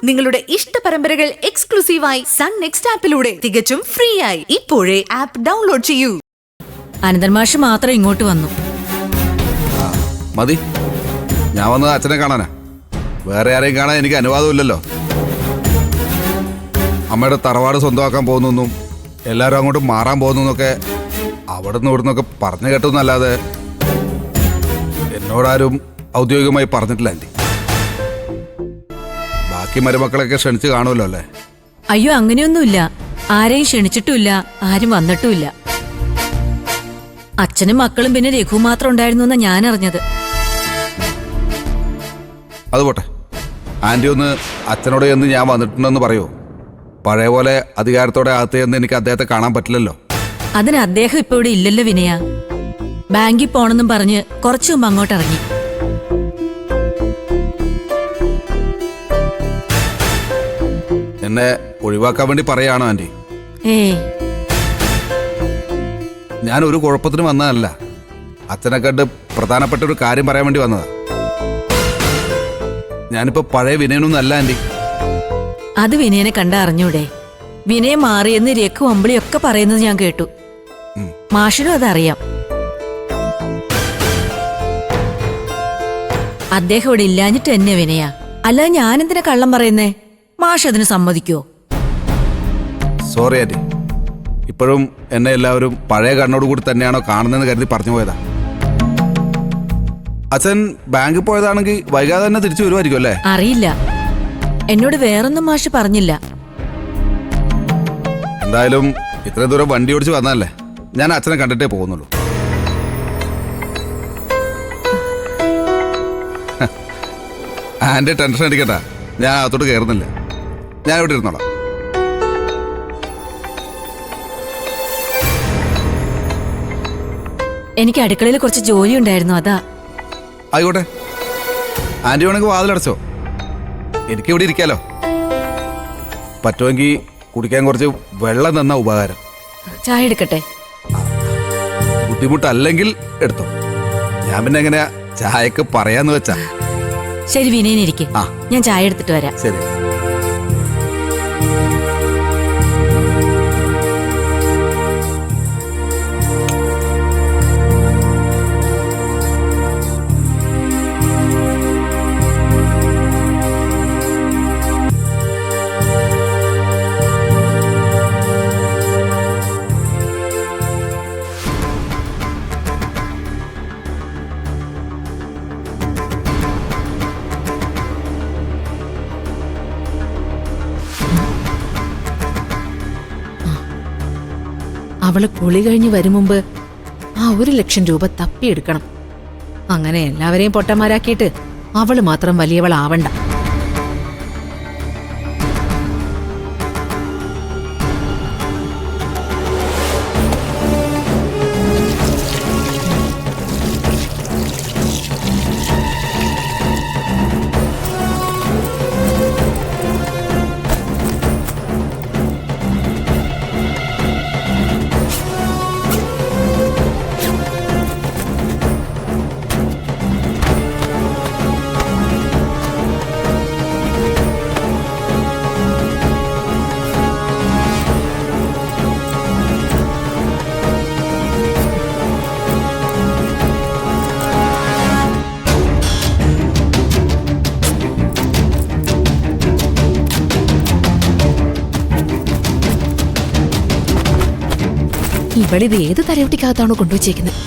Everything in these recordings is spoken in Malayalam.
നിങ്ങളുടെ ഇഷ്ട പരമ്പരകൾ എക്സ്ക്ലൂസീവായി സൺ നെക്സ്റ്റ് ആപ്പിലൂടെ തികച്ചും ഫ്രീ ആയി ഇപ്പോഴേ ആപ്പ് ഡൗൺലോഡ് ചെയ്യൂ. അനന്തൻ മാഷ് മാത്രം ഇങ്ങോട്ട് വന്നു. മതി, ഞാൻ വന്നത് അച്ഛനെ കാണാനാ. വേറെ ആരെയും കാണാൻ എനിക്ക് അനുവാദമില്ലല്ലോ. അമ്മയുടെ തറവാട് സ്വന്തമാക്കാൻ പോകുന്നെന്നും എല്ലാവരും അങ്ങോട്ട് മാറാൻ പോകുന്നൊക്കെ അവിടെ നിന്ന് ഇവിടുന്നൊക്കെ പറഞ്ഞു കേട്ടൊന്നല്ലാതെ എന്നോടാരും ഔദ്യോഗികമായി പറഞ്ഞിട്ടില്ല ആൻറ്റി. ബാക്കി മരുമക്കളൊക്കെ ക്ഷണിച്ച് കാണുമല്ലോ അല്ലേ? അയ്യോ, അങ്ങനെയൊന്നുമില്ല. ആരെയും ക്ഷണിച്ചിട്ടുമില്ല, ആരും വന്നിട്ടുമില്ല. അച്ഛനും മക്കളും പിന്നെ രഘു മാത്രം ഉണ്ടായിരുന്നു എന്നാ ഞാൻ അറിഞ്ഞത്. അത് പോട്ടെ, ആൻറ്റി ഒന്ന് അച്ഛനോട് എന്ന് ഞാൻ വന്നിട്ടുണ്ടെന്ന് പറയൂ. പഴയ പോലെ അധികാരത്തോടെ അകത്ത് ചെന്ന് എനിക്ക് അദ്ദേഹത്തെ കാണാൻ പറ്റില്ലല്ലോ. അതിന് അദ്ദേഹം ഇപ്പൊ ഇവിടെ ഇല്ലല്ലോ വിനയ. ബാങ്കിൽ പോണെന്നും പറഞ്ഞ് കുറച്ചു മുമ്പ് അങ്ങോട്ട് ഇറങ്ങി. എന്നെ ഒഴിവാക്കാൻ വേണ്ടി പറയാണോ ആൻറ്റി? ഏയ്, ഞാൻ ഒരു കുഴപ്പത്തിന് വന്നതല്ല. അച്ഛനെ കണ്ട് പ്രധാനപ്പെട്ട ഒരു കാര്യം പറയാൻ വേണ്ടി വന്നതാ. ഞാനിപ്പോ പഴയ വിനയനൊന്നും അല്ല ആൻറ്റി. അത് വിനയനെ കണ്ട അറിഞ്ഞൂടെ? വിനയം മാറിയെന്ന് രഘു അമ്പിളിയൊക്കെ പറയുന്നത് ഞാൻ കേട്ടു. മാഷിനും അതറിയാം. അദ്ദേഹം ഇവിടെ ഇല്ലാഞ്ഞിട്ട് തന്നെ വിനയ. അല്ലാതെ ഞാനെന്തിനാ കള്ളം പറയുന്നേ? മാഷ് അതിന് സമ്മതിക്കോ? സോറി ആൻറ്റി, ഇപ്പോഴും എന്നെ എല്ലാവരും പഴയ കണ്ണോട് കൂടി തന്നെയാണോ കാണുന്നതെന്ന് കരുതി പറഞ്ഞു പോയതാ. അച്ഛൻ ബാങ്കിൽ പോയതാണെങ്കിൽ വൈകാതെ തന്നെ തിരിച്ചു വരുമായിരിക്കും അല്ലേ? അറിയില്ല, എന്നോട് വേറൊന്നും മാഷ് പറഞ്ഞില്ല. എന്തായാലും ഇത്രയും ദൂരം വണ്ടി ഓടിച്ച് വന്നതല്ലേ, ഞാൻ അച്ഛനെ കണ്ടിട്ടേ പോകുന്നുള്ളൂ. ആൻ്റെ ടെൻഷൻ അടിക്കട്ടാ, ഞാൻ അകത്തോട്ട് കയറുന്നില്ല. ഞാൻ ഇവിടെ ഇരുന്നോളാം. എനിക്ക് അടുക്കളയിൽ കുറച്ച് ജോലി ഉണ്ടായിരുന്നു, അതാ. ആയിക്കോട്ടെ, ആൻറ്റി വേണമെങ്കിൽ വാതിലടച്ചോ, എനിക്കിവിടെ ഇരിക്കാലോ. പറ്റുമെങ്കിൽ കുടിക്കാൻ കുറച്ച് വെള്ളം തന്ന ഉപകാരം. ചായ എടുക്കട്ടെ? ബുദ്ധിമുട്ടല്ലെങ്കിൽ എടുത്തോ. ഞാൻ പിന്നെ എങ്ങനെയാ ചായക്ക് പറയാന്ന് വെച്ചാ. ശരി, വിനയനിരിക്കെ, ഞാൻ ചായ എടുത്തിട്ട് വരാം. ശരി. അവള് കുളി കഴിഞ്ഞ് വരും മുമ്പ് ആ 1,00,000 രൂപ തപ്പിയെടുക്കണം. അങ്ങനെ എല്ലാവരെയും പൊട്ടന്മാരാക്കിയിട്ട് അവള് മാത്രം വലിയവളാവണ്ട. ഇവളിത് ഏത് തലയൊട്ടിക്കകത്താണോ കൊണ്ടുവച്ചേക്കുന്നത്?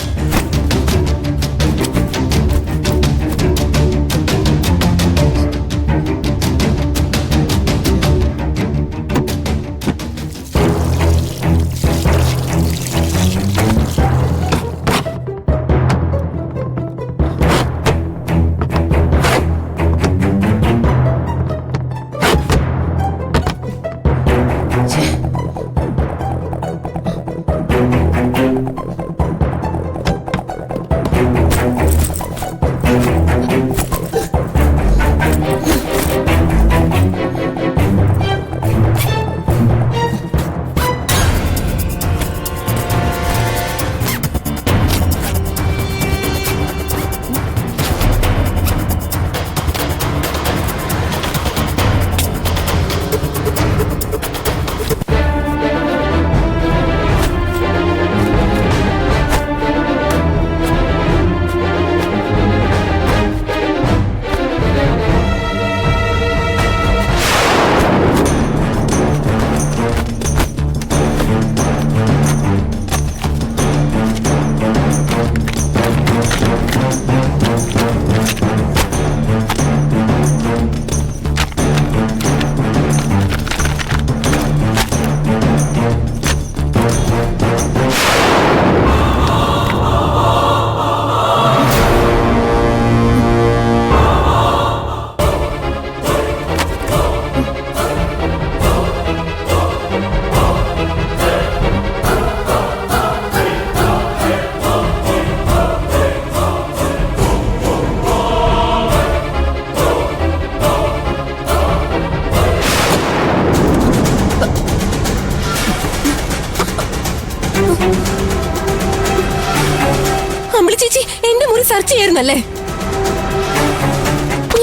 ചെയ്യായിരുന്നല്ലേ?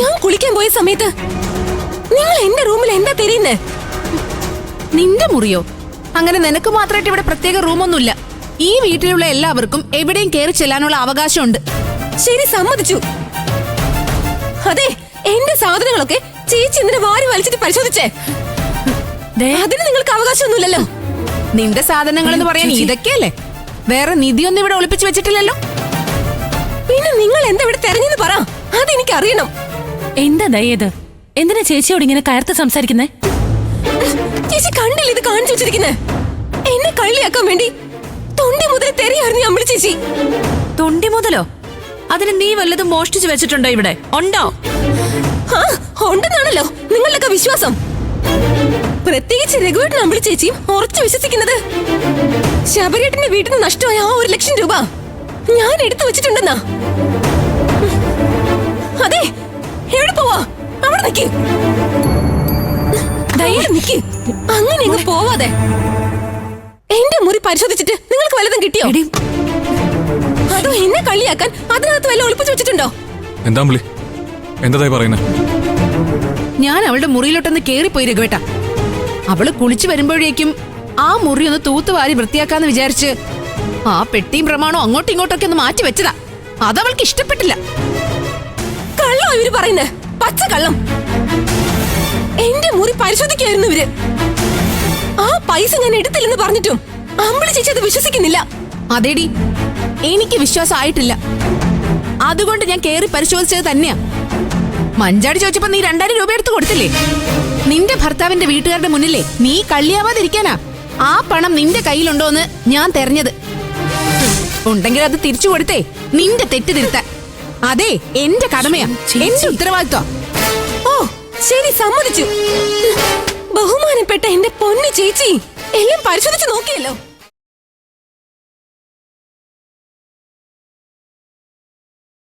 ഞാൻ കുളിക്കാൻ പോയ സമയത്ത് നിങ്ങൾ എന്റെ റൂമിൽ എന്താ തിരിയുന്നേ? നിന്റെ മുറിയോ? അങ്ങനെ നിനക്ക് മാത്രമായിട്ട് ഇവിടെ പ്രത്യേക റൂമൊന്നുമില്ല. ഈ വീട്ടിലുള്ള എല്ലാവർക്കും എവിടെയും കയറി ചെല്ലാനുള്ള അവകാശമുണ്ട്. ശരി, സമ്മതിച്ചു. അതെ, എന്റെ സാധനങ്ങളൊക്കെ ചേച്ചി എന്തിനു വാരി വലിച്ചിട്ട് പരിശോധിച്ചേ? അതിന് നിങ്ങൾക്ക് അവകാശമൊന്നുമില്ലല്ലോ. നിന്റെ സാധനങ്ങൾ എന്ന് പറയാൻ ഇതൊക്കെയല്ലേ? വേറെ നിധിയൊന്നും ഇവിടെ ഒളിപ്പിച്ചു വെച്ചിട്ടില്ലല്ലോ. പിന്നെ നിങ്ങൾ എന്താ ഇവിടെ തെരഞ്ഞെന്ന് പറ, അതെനിക്ക് അറിയണം. എന്താ ദയത്? എന്തിനാ ചേച്ചിയോട് ഇങ്ങനെ കയർത്ത് സംസാരിക്കുന്നേ? ചേച്ചി കണ്ടില്ല ഇത് കാണിച്ചു വെച്ചിരിക്കുന്നേ? എന്നെ കള്ളിയാക്കാൻ വേണ്ടി തൊണ്ടി മുതൽ തെരയായിരുന്നു അമ്പിളി ചേച്ചി. തൊണ്ടി മുതലോ? അതിന് നീ വല്ലതും മോഷ്ടിച്ചു വെച്ചിട്ടുണ്ടോ ഇവിടെ? ഉണ്ടോ? ആ, ഉണ്ടെന്നാണല്ലോ നിങ്ങളുടെയൊക്കെ വിശ്വാസം. പ്രത്യേകിച്ച് രഘുവേട്ടൻ അമ്പിളി ചേച്ചിയും ഉറച്ചു വിശ്വസിക്കുന്നത് ശബരിയേട്ടന്റെ വീട്ടിൽ നിന്ന് നഷ്ടമായ ആ 1 ലക്ഷം രൂപ ഞാൻ എടുത്തു വെച്ചിട്ടുണ്ടെന്നാ. അതെ, എവിടെ പോവാ? അവിടെ നിക്ക്. നിക്ക്, അങ്ങനെ അങ്ങ് പോവാതെ. എന്റെ മുറി പരിശോധിച്ചിട്ട് നിങ്ങൾക്ക് വല്ലതും കിട്ടിയോ? അതോ എന്നെ കളിയാക്കാൻ അതിനകത്ത് വല്ല ഒളിപ്പിച്ചു വെച്ചിട്ടുണ്ടോ? എന്താ അമ്പിളി, എന്താ പറയുന്നേ? ഞാൻ അവളുടെ മുറിയിലോട്ടൊന്ന് കേറിപ്പോയി രഘുവേട്ട. അവള് കുളിച്ചു വരുമ്പോഴേക്കും ആ മുറി ഒന്ന് തൂത്തുവാരി വൃത്തിയാക്കാന്ന് വിചാരിച്ച് ആ പെട്ടിയും പ്രമാണവും അങ്ങോട്ടും ഇങ്ങോട്ടൊക്കെ ഒന്ന് മാറ്റി വെച്ചതാ. അതവൾക്ക് ഇഷ്ടപ്പെട്ടില്ല. കള്ളം ഇവര് പറയുന്നേ, പച്ച കള്ളം. എന്റെ മുറി പരിശോധിക്കായിരുന്നു ഇവര്. ആ പൈസ ഞാൻ എടുത്തില്ലെന്ന് പറഞ്ഞിട്ടും അമ്പിളി ചേച്ചി അത് വിശ്വസിക്കുന്നില്ല. അതേടി, എനിക്ക് വിശ്വാസം ആയിട്ടില്ല. അതുകൊണ്ട് ഞാൻ കേറി പരിശോധിച്ചത് തന്നെയാ. മഞ്ചാടി ചോദിച്ചപ്പോ നീ 2000 രൂപ എടുത്ത് കൊടുത്തില്ലേ? നിന്റെ ഭർത്താവിന്റെ വീട്ടുകാരുടെ മുന്നിലേ നീ കള്ളിയാവാതിരിക്കാനാ ആ പണം നിന്റെ കയ്യിലുണ്ടോന്ന് ഞാൻ തെരഞ്ഞത്. ഉണ്ടെങ്കിൽ അത് തിരിച്ചു കൊടുത്തേ നിന്റെ തെറ്റ് തിരുത്താൻ. അതെ, എന്റെ കടമയാ, എന്റെ ഉത്തരവാദിത്വം. ഓ ശരി, സമ്മതിച്ചു. ബഹുമാനപ്പെട്ട എന്റെ പൊന്നു ചേച്ചി എല്ലാം പരിശോധിച്ച് നോക്കിയല്ലോ.